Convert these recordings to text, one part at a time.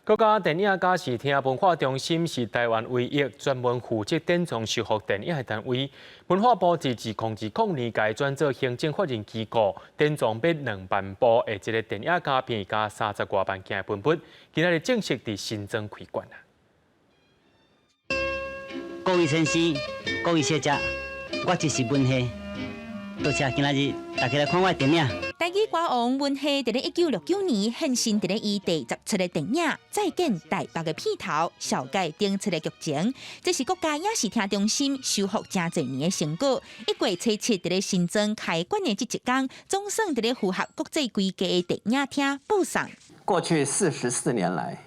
国家电影假视厅文化中心是台湾唯一专门负责典藏修复电影的单位。文化部自2020年改转做行政法人机构，典藏约2万部的一个电影卡片加30多万件文物，今日正式伫新庄开馆啦。各位先生、各位小姐，我就是文熙，多谢今日大家来看我的电影。 台语歌王文熙伫咧1969年献身伫咧伊第17个电影《再见台北》的片头，小改定出的剧情，这是国家影视厅中心修复真侪年的成果。1月初7伫咧新庄开馆的这一天，总算伫咧符合国际规格的电影厅布上。过去44年来，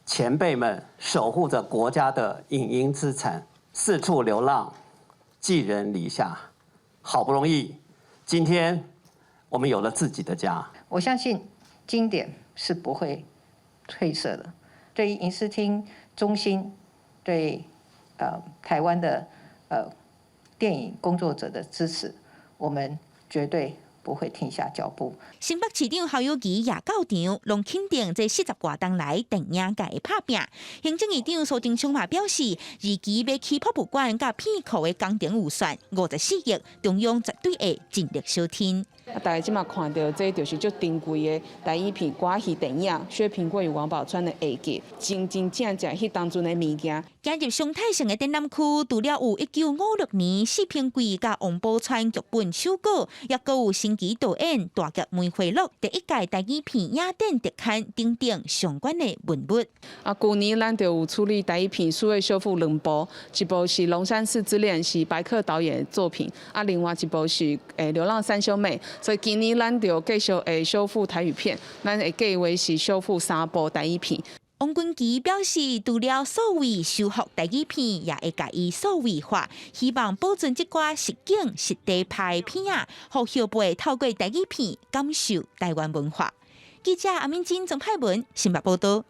前辈们守护着国家的影音资产，四处流浪，寄人篱下，好不容易，今天。 我们有了自己的家，我相信经典是不会褪色的。对于影视厅中心，对台湾的电影工作者的支持，我们绝对不会停下脚步。新北市长侯友宜也到场，拢肯定这40多年来电影界的拍拼。行政院长苏贞昌嘛表示，预期要起博物馆甲片库的工程预算54亿，中央绝对会尽力小听。 大家即马看到，这就是足珍贵的台语片歌戏电影《薛平贵与王宝钏》的下集，真正迄当阵的物件。加入上泰城的展览区，除了有1956年薛平贵甲王宝钏剧本手稿，也阁有星级导演大剧梅花鹿第1届台语片影展特刊等等相关的文物。去年咱就有处理台语片数位修复2部，一部是《龙山寺之恋》，是白客导演的作品；另外一部是《流浪三兄妹》。 所以今年咱就继续会修复台语片，咱会计划是修复3部台语片。王君基表示，除了所谓修复台语片，也会甲伊数位化，希望保存这寡实景实地拍片啊，互后辈透过台语片感受台湾文化。记者阿敏珍、曾派文新北报道。